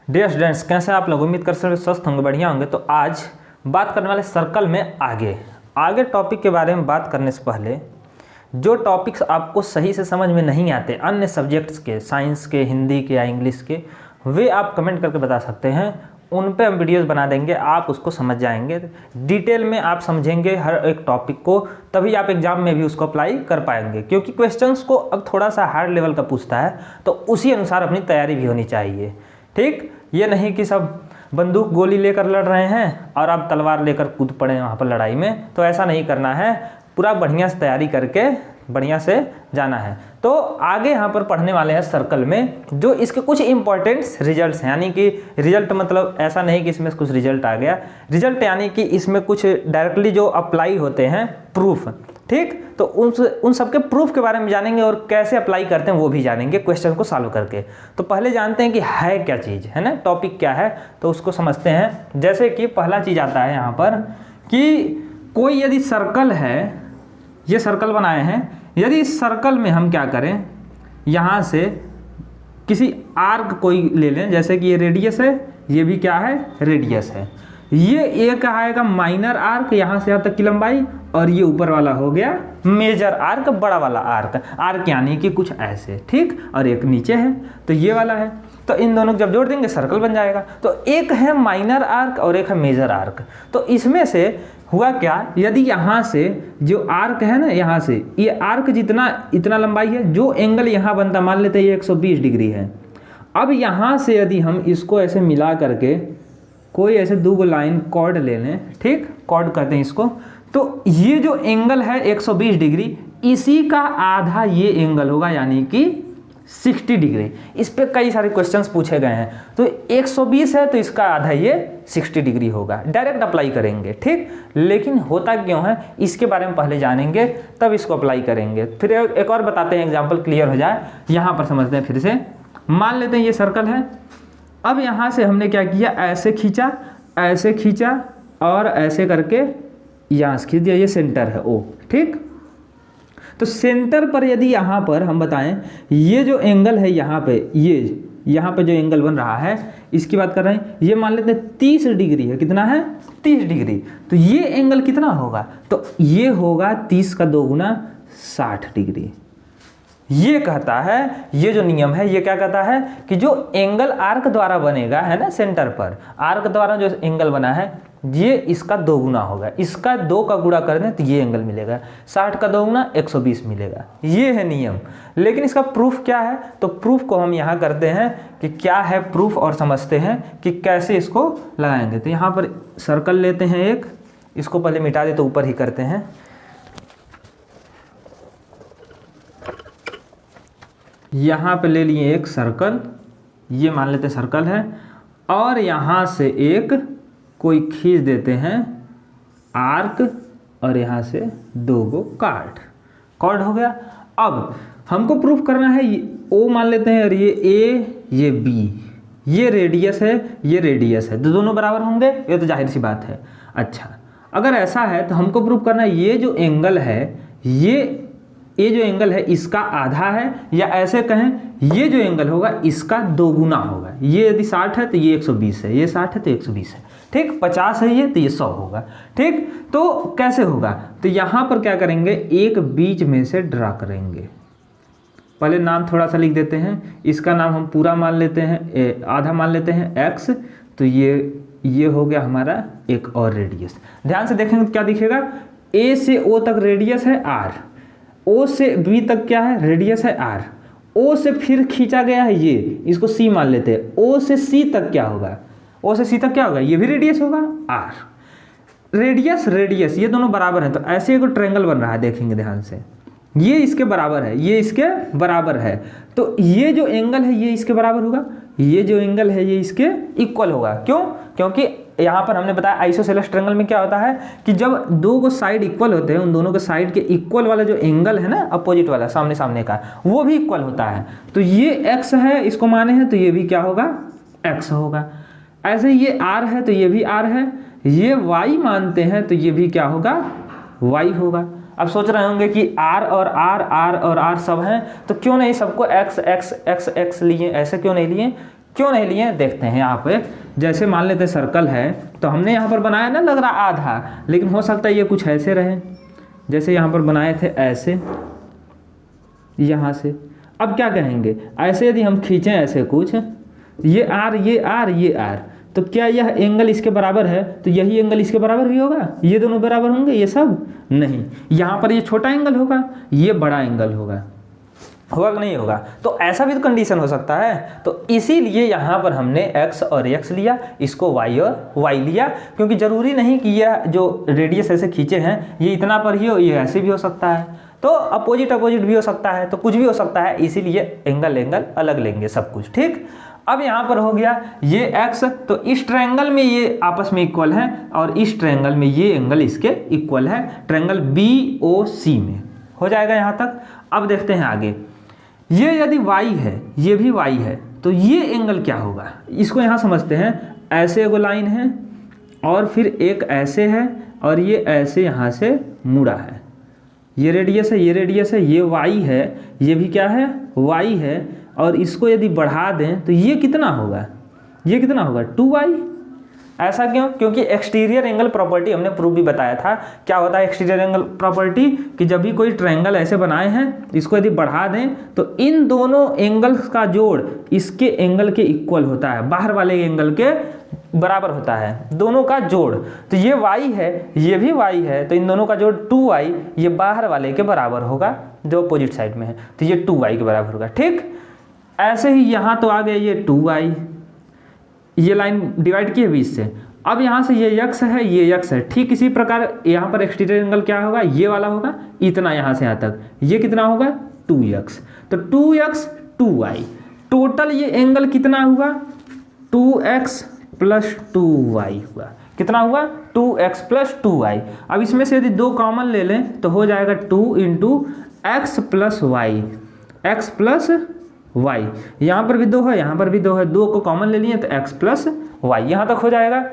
Dear students, कैसे आप लोग? उम्मीद कर सकते स्वस्थ होंगे, बढ़िया होंगे। तो आज बात करने वाले सर्कल में आगे टॉपिक के बारे में बात करने से पहले जो टॉपिक्स आपको सही से समझ में नहीं आते अन्य सब्जेक्ट्स के, साइंस के, हिंदी के या इंग्लिश के, वे आप कमेंट करके बता सकते हैं। उन पे हम वीडियोस बना देंगे, आप उसको समझ जाएंगे, डिटेल में आप समझेंगे हर एक टॉपिक को, तभी आप एग्जाम में भी उसको अप्लाई कर पाएंगे। क्योंकि क्वेश्चंस को अब थोड़ा सा हार्ड लेवल का पूछता है, तो उसी अनुसार अपनी तैयारी भी होनी चाहिए। ठीक, ये नहीं कि सब बंदूक गोली लेकर लड़ रहे हैं और आप तलवार लेकर कूद पड़े वहाँ पर लड़ाई में, तो ऐसा नहीं करना है। पूरा बढ़िया से तैयारी करके बढ़िया से जाना है। तो आगे यहाँ पर पढ़ने वाले हैं सर्कल में जो इसके कुछ इंपॉर्टेंट रिजल्ट्स हैं। यानी कि रिजल्ट मतलब ऐसा नहीं कि इसमें कुछ रिजल्ट आ गया, रिजल्ट यानी कि इसमें कुछ डायरेक्टली जो अप्लाई होते हैं, प्रूफ। ठीक, तो उन सब के प्रूफ के बारे में जानेंगे और कैसे अप्लाई करते हैं वो भी जानेंगे क्वेश्चन को सॉल्व करके। तो पहले जानते हैं कि है क्या चीज़, है ना, टॉपिक क्या है, तो उसको समझते हैं। जैसे कि पहला चीज़ आता है यहाँ पर कि कोई यदि सर्कल है, ये सर्कल बनाए हैं, यदि इस सर्कल में हम क्या करें, यहाँ से किसी आर्क कोई ले लें, जैसे कि ये रेडियस है, ये भी क्या है, रेडियस है। ये एक आएगा माइनर आर्क, यहाँ से यहाँ तक की लंबाई, और ये ऊपर वाला हो गया मेजर आर्क, बड़ा वाला आर्क यानी कि कुछ ऐसे। ठीक, और एक नीचे है तो ये वाला है, तो इन दोनों को जब जोड़ देंगे सर्कल बन जाएगा। तो एक है माइनर आर्क और एक है मेजर आर्क। तो इसमें से हुआ क्या, यदि यहाँ से जो आर्क है ना, यहाँ से ये आर्क जितना इतना लंबाई है, जो एंगल यहाँ बनता, मान लेते हैं ये 120 डिग्री है। अब यहाँ से यदि हम इसको ऐसे मिला करके कोई ऐसे दो लाइन कॉर्ड ले लें, ठीक, कॉर्ड कहते हैं इसको, तो ये जो एंगल है 120 डिग्री, इसी का आधा ये एंगल होगा, यानी कि 60 डिग्री। इस पे कई सारे क्वेश्चंस पूछे गए हैं। तो 120 है तो इसका आधा ये 60 डिग्री होगा। डायरेक्ट अप्लाई करेंगे, ठीक, लेकिन होता क्यों है इसके बारे में पहले जानेंगे, तब इसको अप्लाई करेंगे। फिर एक और बताते हैं, एग्जाम्पल क्लियर हो जाए। यहाँ पर समझते हैं फिर से। मान लेते हैं ये सर्कल है। अब यहाँ से हमने क्या किया, ऐसे खींचा और ऐसे करके यहाँ से खींच दिया, ये सेंटर है ओ। ठीक, तो सेंटर पर यदि यहाँ पर हम बताएं, ये जो एंगल है यहाँ पे, ये यहाँ पे जो एंगल बन रहा है, इसकी बात कर रहे हैं, ये मान लेते हैं 30 डिग्री है। कितना है, 30 डिग्री। तो ये एंगल कितना होगा, तो ये होगा 30 का 2 गुना 60 डिग्री। ये कहता है, ये जो नियम है ये क्या कहता है कि जो एंगल आर्क द्वारा बनेगा, है ना, सेंटर पर आर्क द्वारा जो एंगल बना है, ये इसका 2 गुना होगा। इसका 2 का गुणा कर दें तो ये एंगल मिलेगा, 60 का 2 गुना 120 मिलेगा। ये है नियम। लेकिन इसका प्रूफ क्या है, तो प्रूफ को हम यहाँ करते हैं कि क्या है प्रूफ, और समझते हैं कि कैसे इसको लगाएंगे। तो यहाँ पर सर्कल लेते हैं एक, इसको पहले मिटा दे तो ऊपर ही करते हैं। यहाँ पे ले लिए एक सर्कल, ये मान लेते हैं सर्कल है, और यहाँ से एक कोई खींच देते हैं आर्क, और यहाँ से 2 गो कॉर्ड हो गया। अब हमको प्रूफ करना है, ओ मान लेते हैं, और ये ए, ये बी, ये रेडियस है, ये रेडियस है, तो दोनों बराबर होंगे, ये तो जाहिर सी बात है। अच्छा, अगर ऐसा है तो हमको प्रूफ करना है ये जो एंगल है, ये जो एंगल है इसका आधा है, या ऐसे कहें ये जो एंगल होगा इसका 2 गुना होगा। ये यदि 60 है तो ये 120 है, ये 60 है तो 120 है। ठीक, 50 है ये तो ये 100 होगा। ठीक, तो कैसे होगा, तो यहाँ पर क्या करेंगे, एक बीच में से ड्रा करेंगे। पहले नाम थोड़ा सा लिख देते हैं, इसका नाम हम पूरा मान लेते हैं, आधा मान लेते हैं x, तो ये हो गया हमारा एक और रेडियस। ध्यान से देखेंगे तो क्या दिखेगा, a से o तक रेडियस है r, O से B तक क्या है, रेडियस है R, O से फिर खींचा गया है ये, इसको C मान लेते हैं। O से C तक क्या होगा, O से C तक क्या होगा, ये भी रेडियस होगा R। रेडियस ये दोनों बराबर हैं, तो ऐसे एक ट्रायंगल बन रहा है, देखेंगे ध्यान से, ये इसके बराबर है, ये इसके बराबर है। तो ये जो एंगल है ये इसके बराबर होगा, ये जो एंगल है ये इसके इक्वल होगा। क्यों, क्योंकि यहाँ पर हमने बताया आइसोसेलेस ट्रायंगल में क्या होता है कि जब 2 को साइड इक्वल होते हैं, उन दोनों के साइड के इक्वल वाला जो एंगल है ना, अपोजिट वाला सामने का, वो भी इक्वल होता है। तो ये x है, इसको माने हैं, तो ये भी क्या होगा, x होगा। ऐसे ये r है तो ये भी r है, ये y मानते हैं तो ये भी क्या होगा, y होगा। अब सोच रहे होंगे कि r और r सब हैं, तो क्यों नहीं सबको x लिए, ऐसे क्यों नहीं लिए, क्यों नहीं लिए देखते हैं यहाँ पे। जैसे मान लेते सर्कल है तो हमने यहाँ पर बनाया ना, लग रहा आधा, लेकिन हो सकता है ये कुछ ऐसे रहे, जैसे यहाँ पर बनाए थे ऐसे, यहाँ से। अब क्या कहेंगे, ऐसे यदि हम खींचें ऐसे कुछ, ये आर ये आर ये आर, तो क्या यह एंगल इसके बराबर है? तो यही एंगल इसके बराबर भी होगा, ये दोनों बराबर होंगे, ये सब नहीं। यहाँ पर ये छोटा एंगल होगा, ये बड़ा एंगल होगा कि नहीं होगा? तो ऐसा भी तो कंडीशन हो सकता है। तो इसीलिए यहाँ पर हमने x और x लिया, इसको y और y लिया, क्योंकि ज़रूरी नहीं कि यह जो रेडियस ऐसे खींचे हैं ये इतना पर ही हो, ये ऐसे भी हो सकता है, तो अपोजिट अपोजिट भी हो सकता है, तो कुछ भी हो सकता है, इसीलिए एंगल एंगल अलग लेंगे सब कुछ। ठीक, अब यहाँ पर हो गया ये x, तो इस ट्रायंगल में ये आपस में इक्वल है और इस ट्रायंगल में ये एंगल इसके इक्वल है, ट्रायंगल BOC में हो जाएगा यहाँ तक। अब देखते हैं आगे, ये यदि y है, ये भी y है, तो ये एंगल क्या होगा, इसको यहाँ समझते हैं। ऐसे एगो लाइन है और फिर एक ऐसे है और ये ऐसे यहाँ से मुड़ा है, ये रेडियस है, ये रेडियस है, ये y है, ये भी क्या है, y है, और इसको यदि बढ़ा दें तो ये कितना होगा, ये कितना होगा 2y। ऐसा क्यों? क्योंकि एक्सटीरियर एंगल प्रॉपर्टी हमने प्रूफ भी बताया था। क्या होता है एक्सटीरियर एंगल प्रॉपर्टी, कि जब भी कोई ट्रायंगल ऐसे बनाए हैं, इसको यदि बढ़ा दें तो इन दोनों एंगल्स का जोड़ इसके एंगल के इक्वल होता है, बाहर वाले एंगल के बराबर होता है, दोनों का जोड़। तो ये y है, ये भी y है, तो इन दोनों का जोड़ 2y, ये बाहर वाले के बराबर होगा जो अपोजिट साइड में है, तो ये 2y के बराबर होगा। ठीक, ऐसे ही यहाँ तो आ गया ये 2y, ये लाइन डिवाइड की है बीच से। अब यहाँ से ये x है, ये x है, ठीक इसी प्रकार यहाँ पर एक्सटीरियर एंगल क्या होगा, ये वाला होगा, इतना यहाँ से यहाँ तक, ये कितना होगा 2x, तो 2x 2y, टोटल ये एंगल कितना हुआ 2x प्लस 2y हुआ, कितना हुआ 2x प्लस 2y। अब इसमें से यदि 2 कॉमन ले लें तो हो जाएगा 2 into x plus y, x plus y, यहाँ पर भी 2 है, यहाँ पर भी 2 है, 2 को कॉमन ले लिए तो x प्लस वाई, यहाँ तक हो जाएगा।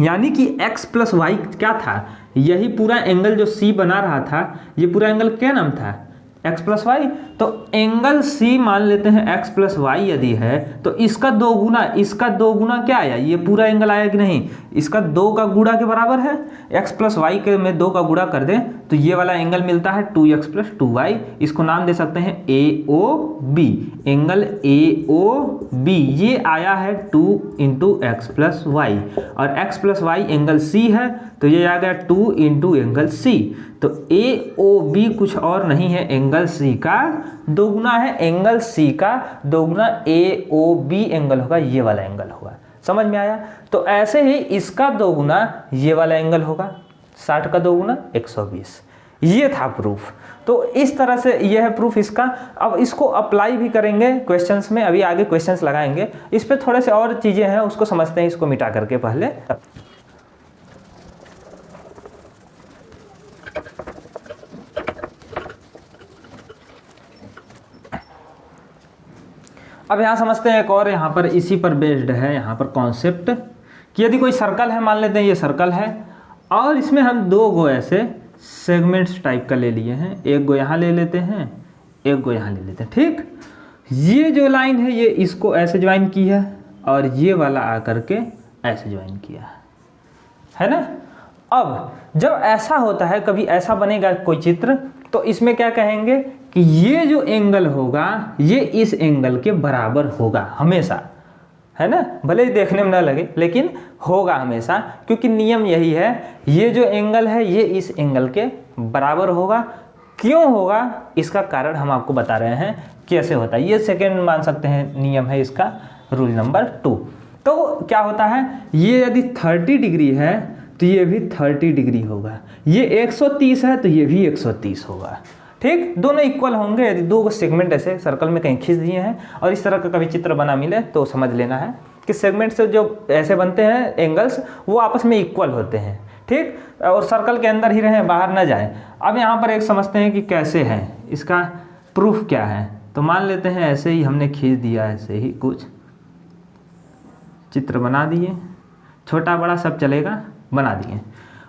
यानी कि x प्लस वाई क्या था, यही पूरा एंगल जो C बना रहा था, ये पूरा एंगल क्या नाम था x प्लस वाई। तो एंगल C मान लेते हैं x प्लस वाई यदि है तो इसका 2 गुना, इसका 2 गुना क्या आया, ये पूरा एंगल आया कि नहीं, इसका 2 का गुणा के बराबर है। x प्लस वाई के में 2 का गुणा कर दें तो ये वाला एंगल मिलता है 2x प्लस 2y, इसको नाम दे सकते हैं AOB, एंगल AOB, ये आया है 2 इंटू एक्स प्लस वाई, और x plus y angle C है तो ये आ गया 2 इंटू एंगल C। तो AOB कुछ और नहीं है, एंगल C का 2 गुना है, एंगल C का 2 गुना AOB एंगल होगा, ये वाला एंगल होगा। समझ में आया? तो ऐसे ही इसका 2 गुना ये वाला एंगल होगा, 60 का 2 गुना 120, ये था प्रूफ। तो इस तरह से यह है प्रूफ इसका। अब इसको अप्लाई भी करेंगे क्वेश्चंस में, अभी आगे क्वेश्चंस लगाएंगे, इस पे थोड़े से और चीज़ें हैं उसको समझते हैं, इसको मिटा करके पहले। अब यहाँ समझते हैं एक और, यहाँ पर इसी पर बेस्ड है यहाँ पर कॉन्सेप्ट, कि यदि कोई सर्कल है, मान लेते हैं ये सर्कल है और इसमें हम 2 गो ऐसे सेगमेंट्स टाइप का ले लिए हैं, एक गो यहाँ ले लेते हैं, एक गो यहाँ ले लेते हैं। ठीक, ये जो लाइन है ये इसको ऐसे ज्वाइन की है और ये वाला आकर के ऐसे ज्वाइन किया है ना। अब जब ऐसा होता है, कभी ऐसा बनेगा कोई चित्र, तो इसमें क्या कहेंगे कि ये जो एंगल होगा ये इस एंगल के बराबर होगा हमेशा, है ना, भले ही देखने में ना लगे लेकिन होगा हमेशा, क्योंकि नियम यही है, ये जो एंगल है ये इस एंगल के बराबर होगा। क्यों होगा इसका कारण हम आपको बता रहे हैं कैसे होता है, ये सेकेंड मान सकते हैं नियम है इसका, रूल नंबर 2। तो क्या होता है, ये यदि 30 डिग्री है तो ये भी 30 डिग्री होगा, ये 130 है तो ये भी 130 होगा। ठीक, दोनों इक्वल होंगे यदि 2 सेगमेंट ऐसे सर्कल में कहीं खींच दिए हैं और इस तरह का कभी चित्र बना मिले तो समझ लेना है कि सेगमेंट से जो ऐसे बनते हैं एंगल्स वो आपस में इक्वल होते हैं। ठीक, और सर्कल के अंदर ही रहें, बाहर ना जाएं। अब यहाँ पर एक समझते हैं कि कैसे है, इसका प्रूफ क्या है। तो मान लेते हैं ऐसे ही हमने खींच दिया, ऐसे ही कुछ चित्र बना दिए, छोटा बड़ा सब चलेगा, बना दिए।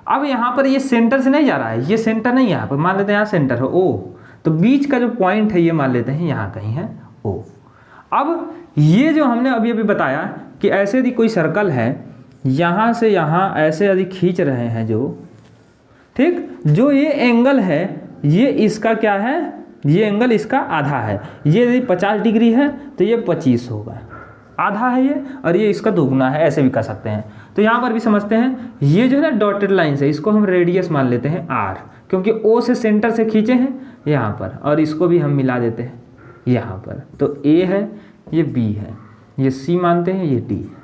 अब यहाँ पर ये सेंटर से नहीं जा रहा है, ये सेंटर नहीं, यहाँ पर मान लेते हैं यहाँ सेंटर है O, तो बीच का जो पॉइंट है ये मान लेते हैं यहाँ कहीं है O। अब ये जो हमने अभी अभी बताया कि ऐसे यदि कोई सर्कल है, यहाँ से यहाँ ऐसे यदि खींच रहे हैं जो, ठीक, जो ये एंगल है ये इसका क्या है, ये एंगल इसका आधा है। ये यदि 50 डिग्री है तो ये 25 होगा, आधा है ये, और ये इसका दोगुना है, ऐसे भी कर सकते हैं। तो यहाँ पर भी समझते हैं, ये जो है ना डॉटेड लाइन से, इसको हम रेडियस मान लेते हैं r, क्योंकि O से सेंटर से खींचे हैं यहाँ पर, और इसको भी हम मिला देते हैं यहाँ पर। तो A है, ये B है, ये C मानते हैं, ये D है।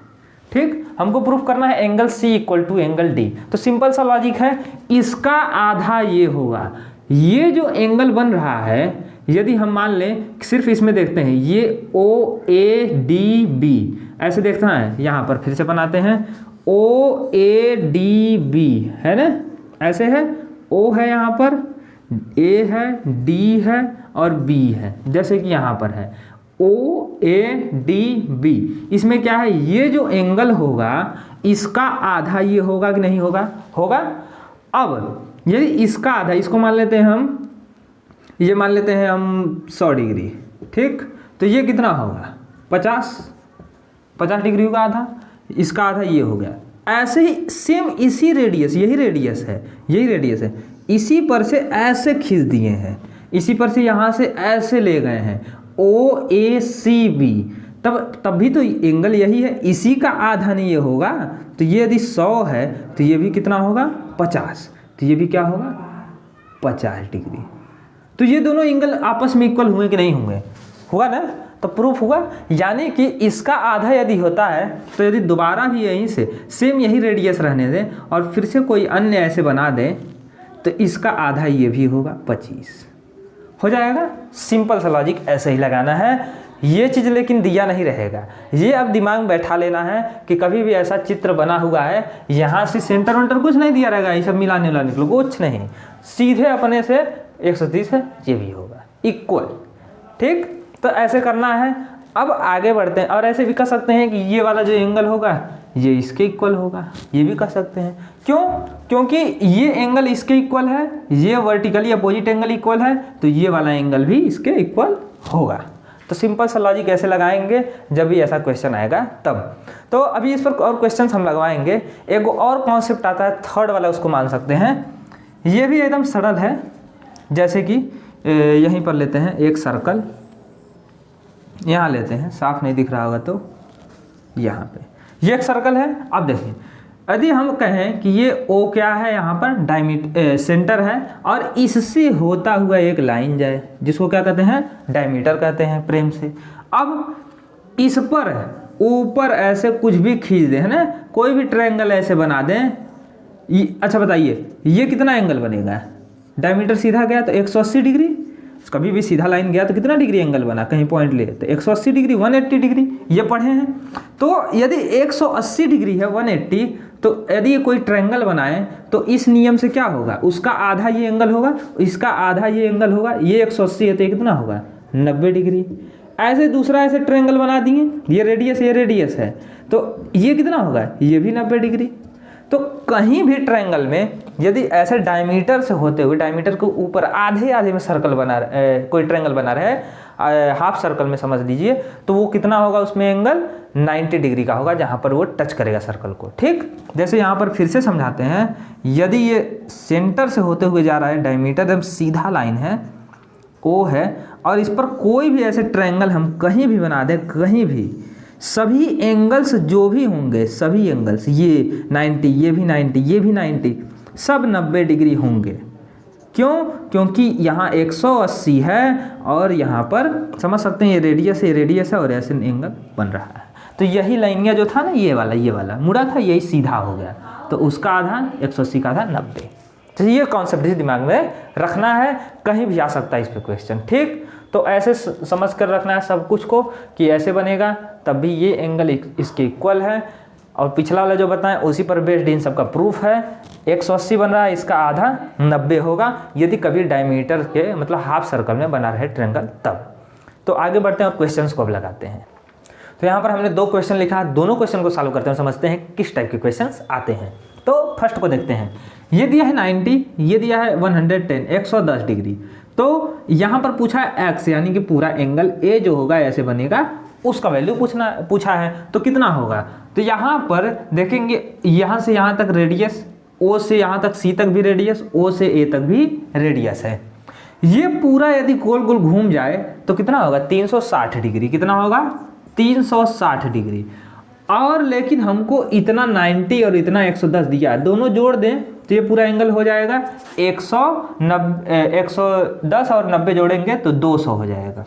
ठीक, हमको प्रूफ करना है angle C equal to angle D। तो सिंपल सा लॉजिक है, इसका आधा ये होगा। ये जो एंगल बन रहा है, यदि हम मान लें सिर्फ इसमें देखते हैं, ये OADB ऐसे देखना है, यहाँ पर फिर से बनाते हैं OADB है ना, ऐसे है, O है यहाँ पर, A है, D है और B है, जैसे कि यहाँ पर है OADB। इसमें क्या है, ये जो एंगल होगा इसका आधा ये होगा कि नहीं होगा, होगा। अब यदि इसका आधा, इसको मान लेते हैं हम, ये मान लेते हैं हम 100 डिग्री, ठीक, तो ये कितना होगा 50 डिग्री का आधा, इसका आधा ये हो गया। ऐसे ही सेम इसी रेडियस, यही रेडियस है, इसी पर से ऐसे खींच दिए हैं, इसी पर से यहाँ से ऐसे ले गए हैं OACB, तब भी तो एंगल यही है, इसी का आधा नहीं ये होगा। तो ये यदि 100 है तो ये भी कितना होगा 50, तो ये भी क्या होगा 50 डिग्री। तो ये दोनों एंगल आपस में इक्वल हुए कि नहीं होंगे, होगा ना, तो प्रूफ हुआ। यानी कि इसका आधा यदि होता है तो यदि दोबारा भी यहीं से सेम यही रेडियस रहने दें और फिर से कोई अन्य ऐसे बना दें तो इसका आधा ये भी होगा 25 हो जाएगा। सिंपल सा लॉजिक ऐसे ही लगाना है। ये चीज़ लेकिन दिया नहीं रहेगा, ये अब दिमाग में बैठा लेना है कि कभी भी ऐसा चित्र बना हुआ है, यहाँ से सेंटर वेंटर कुछ नहीं दिया रहेगा, ये सब मिलाने वाला निकलो कुछ नहीं, सीधे अपने से 130 है, ये भी होगा इक्वल। ठीक, तो ऐसे करना है। अब आगे बढ़ते हैं, और ऐसे भी कर सकते हैं कि ये वाला जो एंगल होगा ये इसके इक्वल होगा, ये भी कर सकते हैं। क्यों? क्योंकि ये एंगल इसके इक्वल है, ये वर्टिकली अपोजिट एंगल इक्वल है, तो ये वाला एंगल भी इसके इक्वल होगा। तो सिंपल सा लॉजिक ऐसे लगाएंगे जब भी ऐसा क्वेश्चन आएगा तब। तो अभी इस पर और क्वेश्चन हम लगवाएंगे। एक और कॉन्सेप्ट आता है थर्ड वाला, उसको मान सकते हैं, ये भी एकदम सरल है। जैसे कि यहीं पर लेते हैं एक सर्कल, यहाँ लेते हैं, साफ नहीं दिख रहा होगा तो यहाँ पे ये एक सर्कल है। अब देखिए, यदि हम कहें कि ये O क्या है, यहाँ पर सेंटर है, और इससे होता हुआ एक लाइन जाए, जिसको क्या कहते हैं, डायमीटर कहते हैं प्रेम से। अब इस पर ऊपर ऐसे कुछ भी खींच दें, है ना, कोई भी ट्रायंगल ऐसे बना दें। अच्छा बताइए, ये कितना एंगल बनेगा? डायमीटर सीधा गया तो 180 डिग्री, कभी भी सीधा लाइन गया तो कितना डिग्री एंगल बना, कहीं पॉइंट ले तो 180 डिग्री, 180 डिग्री, ये पढ़े हैं। तो यदि 180 डिग्री है, 180, तो यदि कोई ट्रायंगल बनाए तो इस नियम से क्या होगा, उसका आधा ये एंगल होगा, इसका आधा ये एंगल होगा। ये 180 है तो ये कितना होगा 90 डिग्री। ऐसे दूसरा ऐसे ट्रायंगल बना दिए, ये रेडियस है, तो ये कितना होगा, ये भी 90 डिग्री। तो कहीं भी ट्रायंगल में यदि ऐसे डायमीटर से होते हुए, डायमीटर के ऊपर आधे में सर्कल बना कोई ट्रायंगल बना रहे, हाफ सर्कल में समझ लीजिए, तो वो कितना होगा, उसमें एंगल 90 डिग्री का होगा, जहाँ पर वो टच करेगा सर्कल को। ठीक, जैसे यहाँ पर फिर से समझाते हैं, यदि ये सेंटर से होते हुए जा रहा है, डायमीटर एकदम सीधा लाइन है, O है, और इस पर कोई भी ऐसे ट्रायंगल हम कहीं भी बना दें, कहीं भी, सभी एंगल्स जो भी होंगे, सभी एंगल्स, ये 90, ये भी 90, ये भी 90, सब 90 डिग्री होंगे। क्यों? क्योंकि यहाँ 180 है और यहाँ पर समझ सकते हैं ये रेडियस है और ऐसे एंगल बन रहा है। तो यही लाइनिया जो था ना, ये वाला मुड़ा था, यही सीधा हो गया, तो उसका आधा 180 का आधा 90। तो ये कॉन्सेप्ट दिमाग में रखना है, कहीं भी आ सकता है इस पर क्वेश्चन। ठीक, तो ऐसे समझ कर रखना है सब कुछ को कि ऐसे बनेगा तब भी ये एंगल इसके इक्वल है, और पिछला वाला जो बताएं उसी पर बेस्ड इन सब का प्रूफ है। 180 बन रहा है, इसका आधा 90 होगा, यदि कभी डायमीटर के मतलब हाफ सर्कल में बना रहे ट्रायंगल तब। तो आगे बढ़ते हैं और क्वेश्चंस को अब लगाते हैं। तो यहाँ पर हमने 2 क्वेश्चन लिखा है, दोनों क्वेश्चन को सॉल्व करते हैं, समझते हैं किस टाइप के क्वेश्चंस आते हैं। तो फर्स्ट को देखते हैं, ये दिया है 90, ये दिया है 110, 110 डिग्री। तो यहाँ पर पूछा है x, यानी कि पूरा एंगल A जो होगा ऐसे बनेगा उसका वैल्यू पूछा है। तो कितना होगा, तो यहाँ पर देखेंगे यहाँ से यहाँ तक रेडियस, ओ से यहाँ तक सी तक भी रेडियस, ओ से ए तक भी रेडियस है। ये पूरा यदि गोल गोल घूम जाए तो कितना होगा 360 डिग्री। कितना होगा 360 डिग्री। और लेकिन हमको इतना 90 और इतना 110 दिया, दोनों जोड़ दें तो ये पूरा एंगल हो जाएगा 110 और 90 जोड़ेंगे तो 200 हो जाएगा,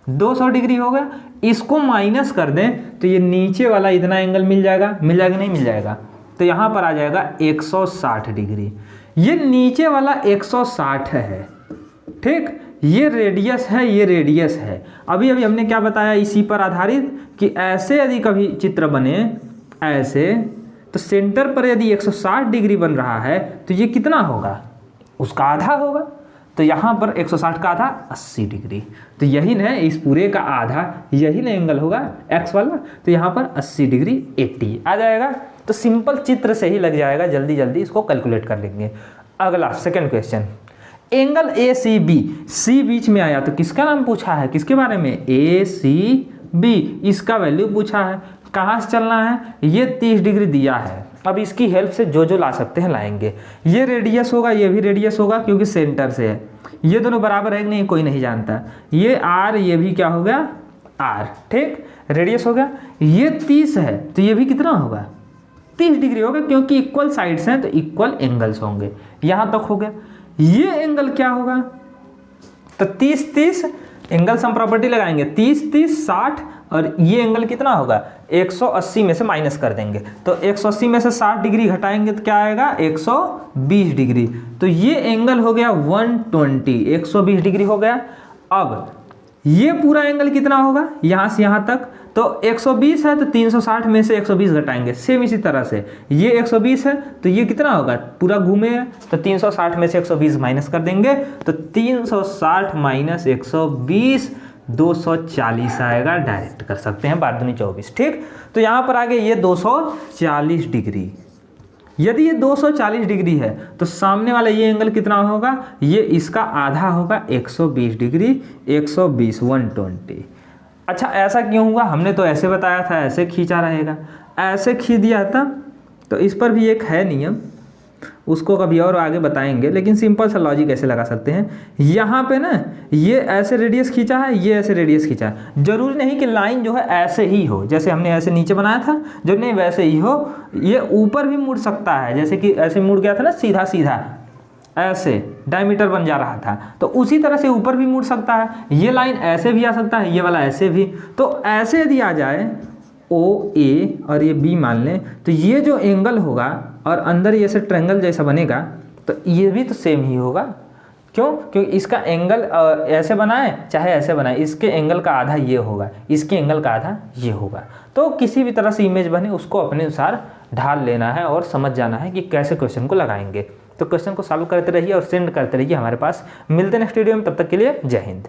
200 डिग्री होगा। इसको माइनस कर दें तो ये नीचे वाला इतना एंगल मिल जाएगा, नहीं मिल जाएगा, तो यहाँ पर आ जाएगा 160 डिग्री। ये नीचे वाला 160 है, ठीक, ये रेडियस है, ये रेडियस है। अभी हमने क्या बताया इसी पर आधारित कि ऐसे यदि कभी चित्र बने ऐसे, तो सेंटर पर यदि 160 डिग्री बन रहा है तो ये कितना होगा, उसका आधा होगा। तो यहाँ पर 160 का आधा 80 डिग्री, तो यही न इस पूरे का आधा, यही न एंगल होगा एक्स वाला, तो यहाँ पर 80 डिग्री 80 आ जाएगा। तो सिंपल चित्र से ही लग जाएगा, जल्दी जल्दी इसको कैलकुलेट कर लेंगे। अगला second question, angle A C B, C बीच में आया तो किसका नाम पूछा है, किसके बारे में, ए सी बी, इसका वैल्यू पूछा है। कहाँ से चलना है, ये 30 डिग्री दिया है। अब इसकी हेल्प से जो ला सकते हैं लाएंगे। ये रेडियस होगा, ये भी रेडियस होगा क्योंकि सेंटर से है। ये दोनों बराबर है कि नहीं कोई नहीं जानता। ये आर, ये भी क्या हो गया आर, ठीक, रेडियस हो गया। ये 30 है तो ये भी कितना होगा 30 डिग्री होगा, क्योंकि इक्वल साइड्स हैं तो इक्वल एंगल्स होंगे। यहाँ तक हो गया। ये एंगल क्या होगा, तो 30 एंगल सम प्रॉपर्टी लगाएंगे, 30 60, और ये एंगल कितना होगा 180 में से माइनस कर देंगे, तो 180 में से 60 डिग्री घटाएंगे तो क्या आएगा 120 डिग्री। तो ये एंगल हो गया 120, 120 डिग्री हो गया। अब ये पूरा एंगल कितना होगा यहाँ से यहाँ तक, तो 120 है तो 360 में से 120 घटाएंगे। सेम इसी तरह से ये 120 है तो ये कितना होगा, पूरा घूमे है तो 360 में से 120 माइनस कर देंगे, तो 360 माइनस 120 240 आएगा। डायरेक्ट कर सकते हैं, 12 दूनी 24, ठीक। तो यहाँ पर आगे ये 240 डिग्री। यदि ये 240 डिग्री है तो सामने वाला ये एंगल कितना होगा, ये इसका आधा होगा 120 डिग्री, 120 120। अच्छा ऐसा क्यों हुआ, हमने तो ऐसे बताया था ऐसे खींचा रहेगा, ऐसे खींच दिया था। तो इस पर भी एक है नियम, उसको कभी और आगे बताएंगे, लेकिन सिंपल सा लॉजिक ऐसे लगा सकते हैं। यहाँ पे ना ये ऐसे रेडियस खींचा है, ये ऐसे रेडियस खींचा है। जरूरी नहीं कि लाइन जो है ऐसे ही हो, जैसे हमने ऐसे नीचे बनाया था, जब नहीं वैसे ही हो, ये ऊपर भी मुड़ सकता है। जैसे कि ऐसे मुड़ गया था ना सीधा सीधा, ऐसे डायमीटर बन जा रहा था, तो उसी तरह से ऊपर भी मुड़ सकता है। ये लाइन ऐसे भी आ सकता है, ये वाला ऐसे भी। तो ऐसे यदि आ जाए ओ ए और ये बी मान लें, तो ये जो एंगल होगा और अंदर ये ऐसे ट्रायंगल जैसा बनेगा, तो ये भी तो सेम ही होगा। क्यों, क्योंकि इसका एंगल ऐसे बनाए चाहे ऐसे बनाए, इसके एंगल का आधा ये होगा, इसके एंगल का आधा ये होगा। तो किसी भी तरह से इमेज बने उसको अपने अनुसार ढाल लेना है और समझ जाना है कि कैसे क्वेश्चन को लगाएंगे। तो क्वेश्चन को सॉल्व करते रहिए और सेंड करते रहिए हमारे पास। मिलते हैं नेक्स्ट वीडियो में, तब तक के लिए जय हिंद।